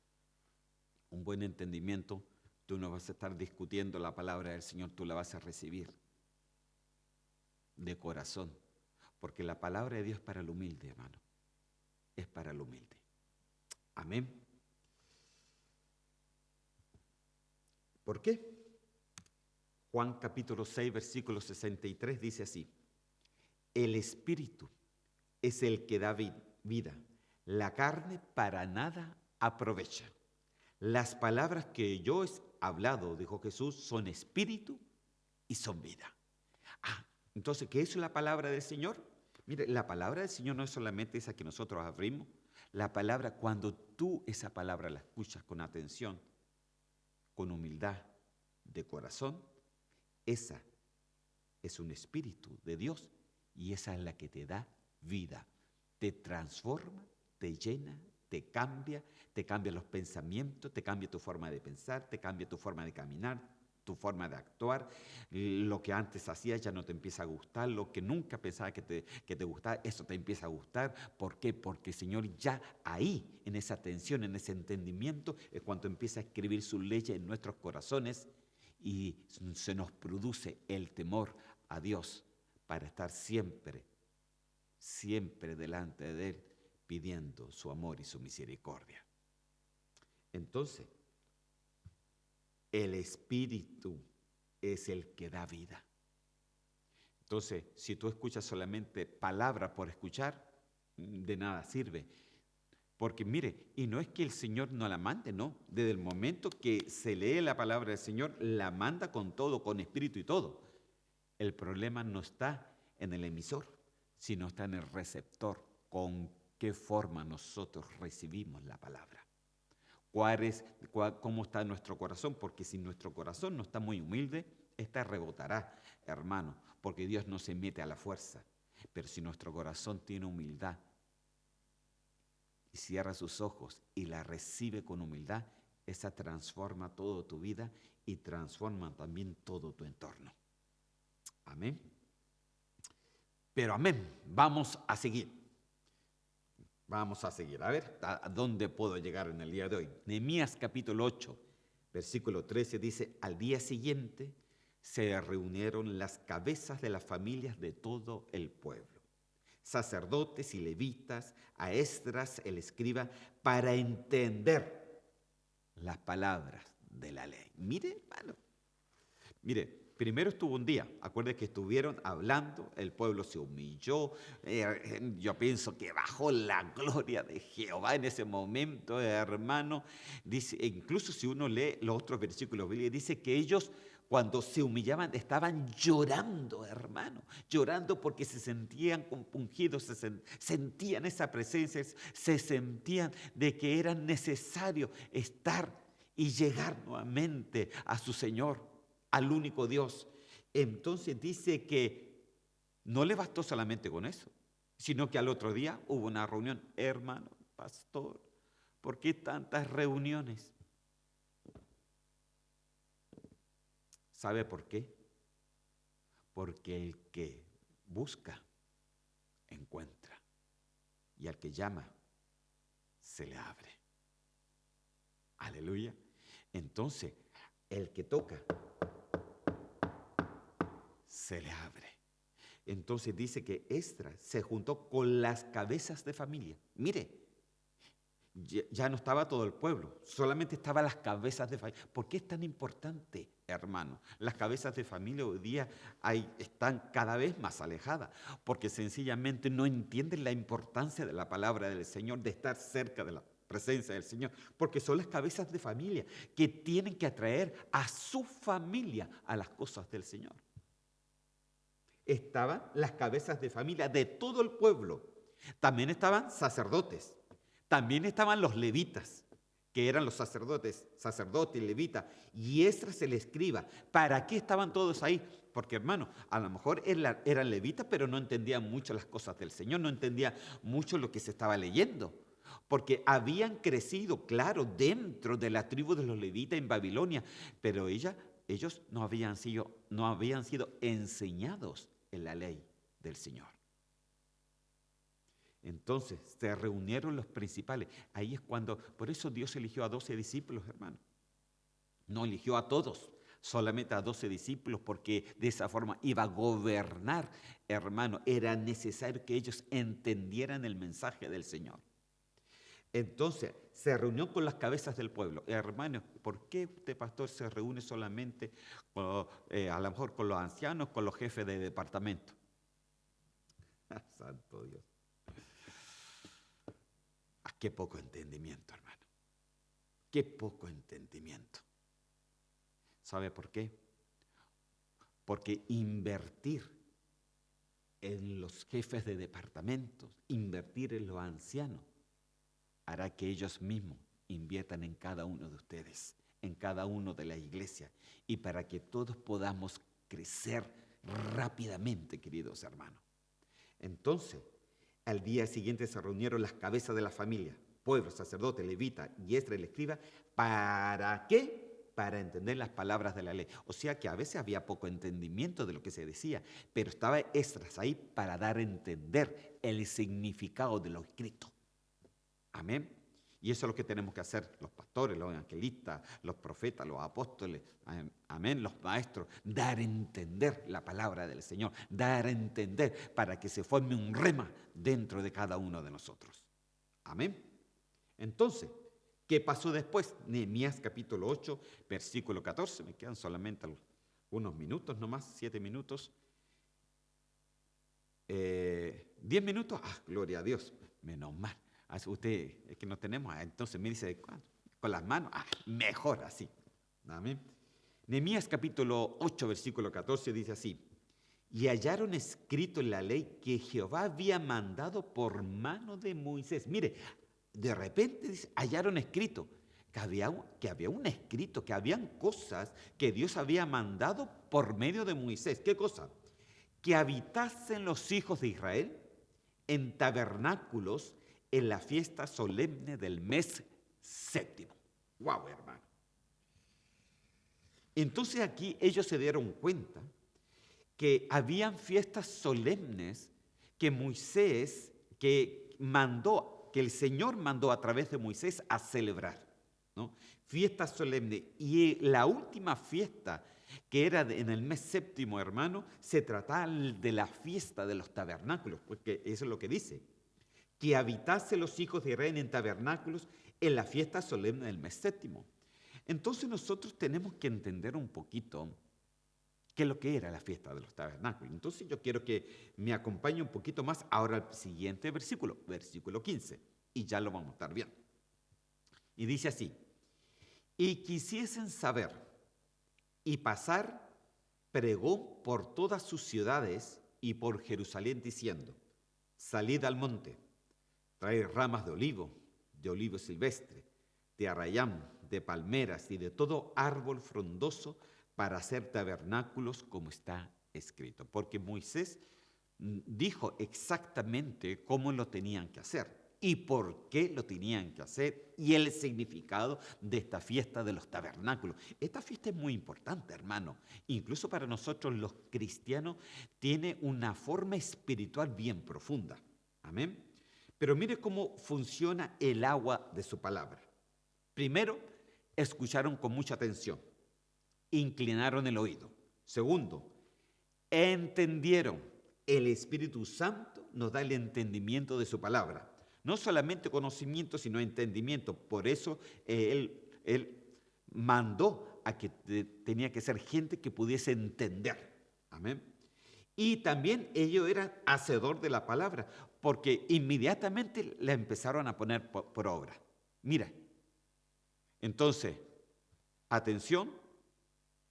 Un buen entendimiento, tú no vas a estar discutiendo la palabra del Señor, tú la vas a recibir de corazón. Porque la palabra de Dios es para el humilde, hermano. Es para el humilde. Amén. ¿Por qué? Juan capítulo 6, versículo 63 dice así: el Espíritu es el que da vida, la carne para nada aprovecha. Las palabras que yo he hablado, dijo Jesús, son espíritu y son vida. Entonces, ¿qué es la palabra del Señor? Mire, la palabra del Señor no es solamente esa que nosotros abrimos. La palabra, cuando tú esa palabra la escuchas con atención, con humildad de corazón, esa es un espíritu de Dios y esa es la que te da vida. Te transforma, te llena, te cambia los pensamientos, te cambia tu forma de pensar, te cambia tu forma de caminar, tu forma de actuar. Lo que antes hacías ya no te empieza a gustar, lo que nunca pensaba que te gustaba, eso te empieza a gustar. ¿Por qué? Porque el Señor ya ahí, en esa atención, en ese entendimiento, es cuando empieza a escribir sus leyes en nuestros corazones y se nos produce el temor a Dios para estar siempre delante de Él, pidiendo su amor y su misericordia. Entonces, el Espíritu es el que da vida. Entonces, si tú escuchas solamente palabra por escuchar, de nada sirve. Porque mire, y no es que el Señor no la mande, no. Desde el momento que se lee la palabra del Señor, la manda con todo, con espíritu y todo. El problema no está en el emisor, sino está en el receptor. ¿Con qué forma nosotros recibimos la palabra? ¿Cómo está nuestro corazón? Porque si nuestro corazón no está muy humilde, esta rebotará, hermano, porque Dios no se mete a la fuerza. Pero si nuestro corazón tiene humildad y cierra sus ojos y la recibe con humildad, esa transforma toda tu vida y transforma también todo tu entorno. Amén. Pero amén, vamos a seguir. Vamos a seguir. A ver, ¿a dónde puedo llegar en el día de hoy? Nehemías capítulo 8, versículo 13 dice: al día siguiente se reunieron las cabezas de las familias de todo el pueblo, sacerdotes y levitas, a Esdras el escriba, para entender las palabras de la ley. Mire, hermano, mire. Primero estuvo un día, acuérdense que estuvieron hablando, el pueblo se humilló, yo pienso que bajó la gloria de Jehová en ese momento, hermano. Dice, incluso si uno lee los otros versículos, dice que ellos cuando se humillaban estaban llorando, hermano, llorando porque se sentían compungidos, sentían esa presencia, se sentían de que era necesario estar y llegar nuevamente a su Señor, al único Dios. Entonces dice que no le bastó solamente con eso, sino que al otro día hubo una reunión. Hermano, pastor, ¿por qué tantas reuniones? ¿Sabe por qué? Porque el que busca, encuentra. Y al que llama, se le abre. Aleluya. Entonces, el que toca, se le abre. Entonces dice que Esdras se juntó con las cabezas de familia. Mire, ya no estaba todo el pueblo, solamente estaban las cabezas de familia. ¿Por qué es tan importante, hermano? Las cabezas de familia hoy día están cada vez más alejadas, porque sencillamente no entienden la importancia de la palabra del Señor, de estar cerca de la presencia del Señor, porque son las cabezas de familia que tienen que atraer a su familia a las cosas del Señor. Estaban las cabezas de familia de todo el pueblo. También estaban sacerdotes. También estaban los levitas, que eran los sacerdotes, levitas, y Esdras el escriba. ¿Para qué estaban todos ahí? Porque, hermano, a lo mejor eran levitas, pero no entendían mucho las cosas del Señor, no entendían mucho lo que se estaba leyendo. Porque habían crecido, claro, dentro de la tribu de los levitas en Babilonia, pero ellos no habían sido enseñados en la ley del Señor. Entonces se reunieron los principales. Ahí es cuando, por eso Dios eligió a 12 discípulos, hermano. No eligió a todos, solamente a 12 discípulos, porque de esa forma iba a gobernar, hermano. Era necesario que ellos entendieran el mensaje del Señor. Entonces se reunió con las cabezas del pueblo. Hermano, ¿por qué usted, pastor, se reúne solamente a lo mejor con los ancianos, con los jefes de departamento? Santo Dios. Qué poco entendimiento, hermano. Qué poco entendimiento. ¿Sabe por qué? Porque invertir en los jefes de departamentos, invertir en los ancianos, hará que ellos mismos inviertan en cada uno de ustedes, en cada uno de la iglesia, y para que todos podamos crecer rápidamente, queridos hermanos. Entonces, al día siguiente se reunieron las cabezas de la familia, pueblo, sacerdote, levita y Esdras el escriba. ¿Para qué? Para entender las palabras de la ley. O sea que a veces había poco entendimiento de lo que se decía, pero estaba Esdras ahí para dar a entender el significado de lo escrito. Amén. Y eso es lo que tenemos que hacer los pastores, los evangelistas, los profetas, los apóstoles, amén, los maestros, dar a entender la palabra del Señor, dar a entender para que se forme un rema dentro de cada uno de nosotros. Amén. Entonces, ¿qué pasó después? Nehemías capítulo 8, versículo 14, me quedan solamente unos minutos nomás, 7 minutos. 10 minutos, gloria a Dios, menos mal. Usted, es que no tenemos, entonces me dice, con las manos, mejor así. Amén. Nehemías capítulo 8, versículo 14 dice así: y hallaron escrito en la ley que Jehová había mandado por mano de Moisés. Mire, de repente dice, hallaron escrito, que había un escrito, que habían cosas que Dios había mandado por medio de Moisés. ¿Qué cosa? Que habitasen los hijos de Israel en tabernáculos en la fiesta solemne del mes séptimo. ¡Wow, hermano! Entonces aquí ellos se dieron cuenta que habían fiestas solemnes que Moisés, que el Señor mandó a través de Moisés a celebrar, ¿no? Fiestas solemnes. Y la última fiesta, que era en el mes séptimo, hermano, se trataba de la fiesta de los tabernáculos, porque eso es lo que dice, que habitase los hijos de Israel en tabernáculos en la fiesta solemne del mes séptimo. Entonces nosotros tenemos que entender un poquito qué es lo que era la fiesta de los tabernáculos. Entonces yo quiero que me acompañe un poquito más ahora al siguiente versículo, versículo 15, y ya lo vamos a estar viendo. Y dice así: y quisiesen saber y pasar, pregó por todas sus ciudades y por Jerusalén diciendo: salid al monte, traed ramas de olivo silvestre, de arrayán, de palmeras y de todo árbol frondoso, para hacer tabernáculos como está escrito. Porque Moisés dijo exactamente cómo lo tenían que hacer y por qué lo tenían que hacer y el significado de esta fiesta de los tabernáculos. Esta fiesta es muy importante, hermano. Incluso para nosotros los cristianos tiene una forma espiritual bien profunda. Amén. Pero mire cómo funciona el agua de su palabra. Primero, escucharon con mucha atención, inclinaron el oído. Segundo, entendieron. El Espíritu Santo nos da el entendimiento de su palabra. No solamente conocimiento, sino entendimiento. Por eso Él mandó a que tenía que ser gente que pudiese entender. Amén. Y también ellos eran hacedor de la palabra, porque inmediatamente la empezaron a poner por obra. Mira, entonces, atención,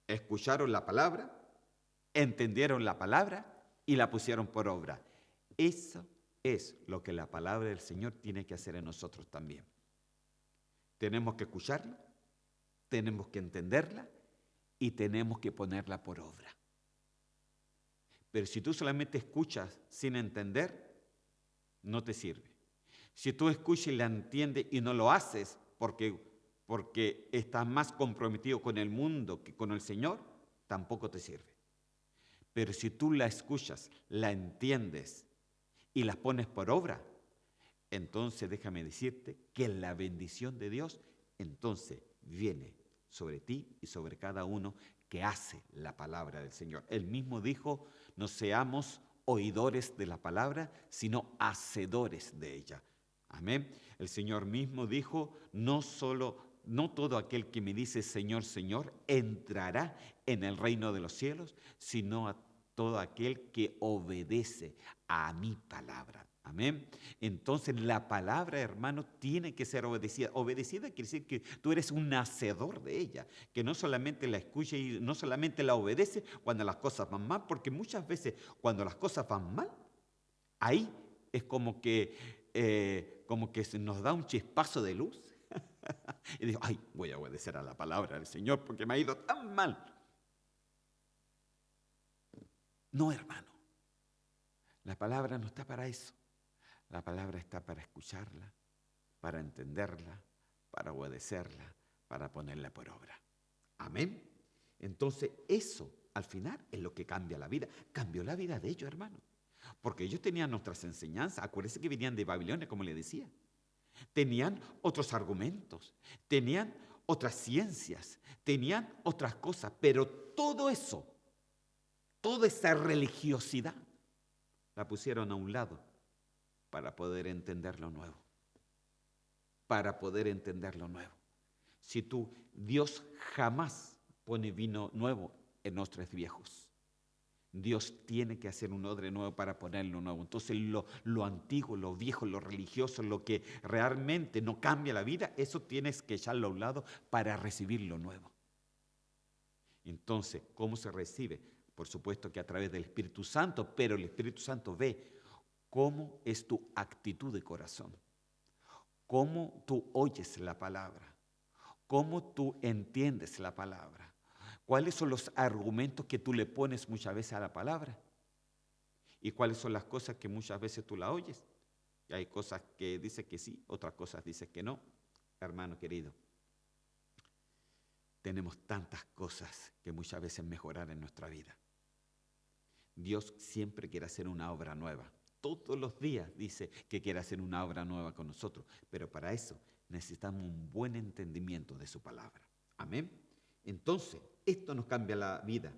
escucharon la palabra, entendieron la palabra y la pusieron por obra. Eso es lo que la palabra del Señor tiene que hacer en nosotros también. Tenemos que escucharla, tenemos que entenderla y tenemos que ponerla por obra. Pero si tú solamente escuchas sin entender, no te sirve. Si tú escuchas y la entiendes y no lo haces porque estás más comprometido con el mundo que con el Señor, tampoco te sirve. Pero si tú la escuchas, la entiendes y las pones por obra, entonces déjame decirte que la bendición de Dios entonces viene sobre ti y sobre cada uno que hace la palabra del Señor. Él mismo dijo, no seamos oidores de la palabra, sino hacedores de ella. Amén. El Señor mismo dijo, no todo aquel que me dice Señor, Señor, entrará en el reino de los cielos, sino a todo aquel que obedece a mi palabra. Amén. Entonces la palabra, hermano, tiene que ser obedecida. Obedecida quiere decir que tú eres un hacedor de ella, que no solamente la escucha y no solamente la obedece cuando las cosas van mal, porque muchas veces cuando las cosas van mal, ahí es como que se nos da un chispazo de luz. Y digo, ay, voy a obedecer a la palabra del Señor porque me ha ido tan mal. No, hermano. La palabra no está para eso. La palabra está para escucharla, para entenderla, para obedecerla, para ponerla por obra. Amén. Entonces, eso al final es lo que cambia la vida. Cambió la vida de ellos, hermano. Porque ellos tenían otras enseñanzas. Acuérdense que venían de Babilonia, como le decía. Tenían otros argumentos, tenían otras ciencias, tenían otras cosas, pero todo eso, toda esa religiosidad, la pusieron a un lado para poder entender lo nuevo. Para poder entender lo nuevo. Dios jamás pone vino nuevo en odres viejos. Dios tiene que hacer un odre nuevo para ponerlo nuevo. Entonces lo antiguo, lo viejo, lo religioso, lo que realmente no cambia la vida, eso tienes que echarlo a un lado para recibir lo nuevo. Entonces, ¿cómo se recibe? Por supuesto que a través del Espíritu Santo, pero el Espíritu Santo ve cómo es tu actitud de corazón, cómo tú oyes la palabra, cómo tú entiendes la palabra. ¿Cuáles son los argumentos que tú le pones muchas veces a la palabra? ¿Y cuáles son las cosas que muchas veces tú la oyes? Y hay cosas que dice que sí, otras cosas dice que no. Hermano querido, tenemos tantas cosas que muchas veces mejorar en nuestra vida. Dios siempre quiere hacer una obra nueva. Todos los días dice que quiere hacer una obra nueva con nosotros. Pero para eso necesitamos un buen entendimiento de su palabra. Amén. Entonces, esto nos cambia la vida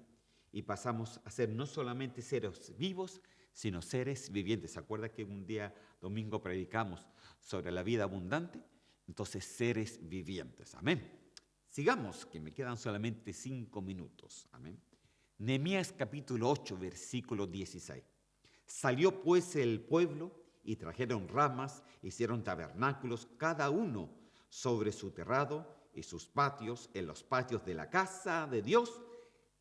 y pasamos a ser no solamente seres vivos, sino seres vivientes. ¿Se acuerda que un día domingo predicamos sobre la vida abundante? Entonces, seres vivientes. Amén. Sigamos, que me quedan solamente 5 minutos. Amén. Nehemías capítulo 8, versículo 16. Salió pues el pueblo y trajeron ramas, hicieron tabernáculos, cada uno sobre su terrado y sus patios, en los patios de la casa de Dios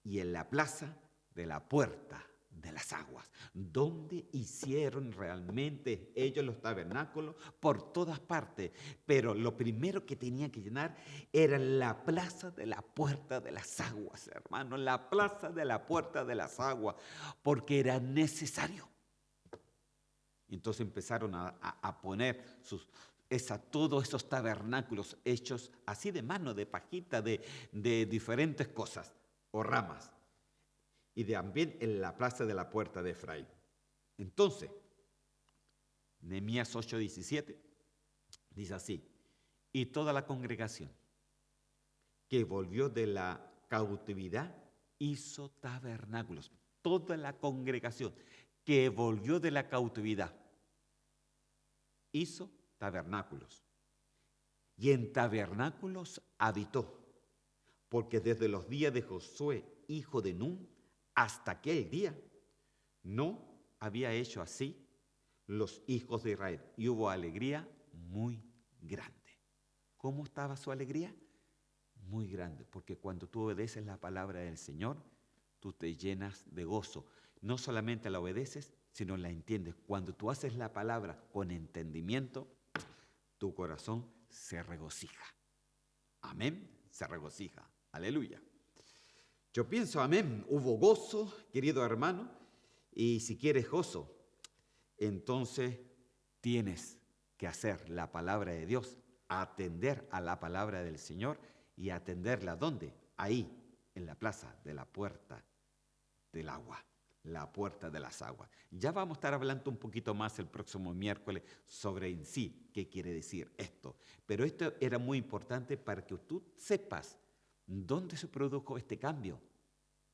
y en la plaza de la puerta de las aguas, donde hicieron realmente ellos los tabernáculos por todas partes, pero lo primero que tenían que llenar era la plaza de la puerta de las aguas, hermano, la plaza de la puerta de las aguas, porque era necesario. Entonces empezaron a poner todos esos tabernáculos hechos así de mano, de pajita, de diferentes cosas o ramas, y también en la plaza de la puerta de Efraín. Entonces, Nehemías 8:17 dice así: y toda la congregación que volvió de la cautividad hizo tabernáculos. Toda la congregación que volvió de la cautividad hizo tabernáculos. Y en tabernáculos habitó, porque desde los días de Josué, hijo de Nun, hasta aquel día, no había hecho así los hijos de Israel. Y hubo alegría muy grande. ¿Cómo estaba su alegría? Muy grande, porque cuando tú obedeces la palabra del Señor, tú te llenas de gozo. No solamente la obedeces, sino la entiendes. Cuando tú haces la palabra con entendimiento, tu corazón se regocija. Amén, se regocija. Aleluya. Yo pienso, amén, hubo gozo, querido hermano, y si quieres gozo, entonces tienes que hacer la palabra de Dios, atender a la palabra del Señor y atenderla ¿dónde? Ahí, en la plaza de la puerta del agua, la puerta de las aguas. Ya vamos a estar hablando un poquito más el próximo miércoles sobre en sí qué quiere decir esto. Pero esto era muy importante para que tú sepas dónde se produjo este cambio.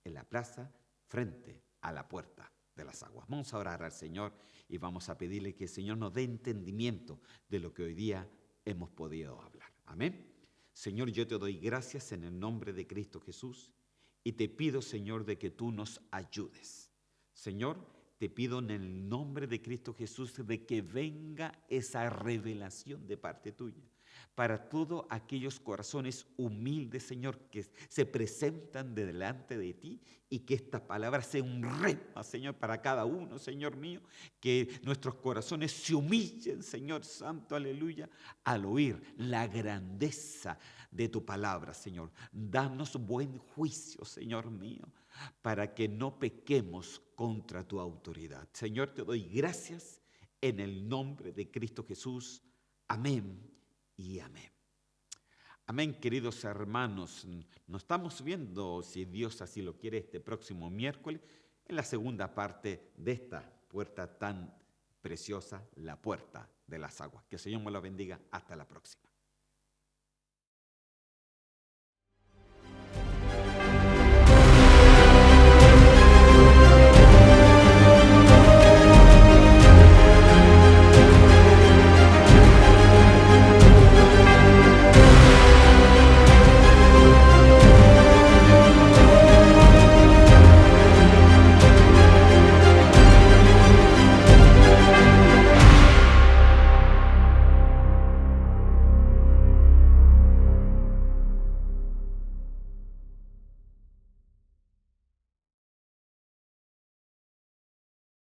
En la plaza frente a la puerta de las aguas. Vamos a orar al Señor y vamos a pedirle que el Señor nos dé entendimiento de lo que hoy día hemos podido hablar. Amén. Señor, yo te doy gracias en el nombre de Cristo Jesús y te pido, Señor, de que tú nos ayudes. Señor, te pido en el nombre de Cristo Jesús de que venga esa revelación de parte tuya para todos aquellos corazones humildes, Señor, que se presentan delante de ti y que esta palabra sea un rema, Señor, para cada uno, Señor mío, que nuestros corazones se humillen, Señor Santo, aleluya, al oír la grandeza de tu palabra, Señor. Danos buen juicio, Señor mío, para que no pequemos contra tu autoridad. Señor, te doy gracias en el nombre de Cristo Jesús. Amén y amén. Amén, queridos hermanos. Nos estamos viendo, si Dios así lo quiere, este próximo miércoles, en la segunda parte de esta puerta tan preciosa, la puerta de las aguas. Que el Señor me lo bendiga. Hasta la próxima.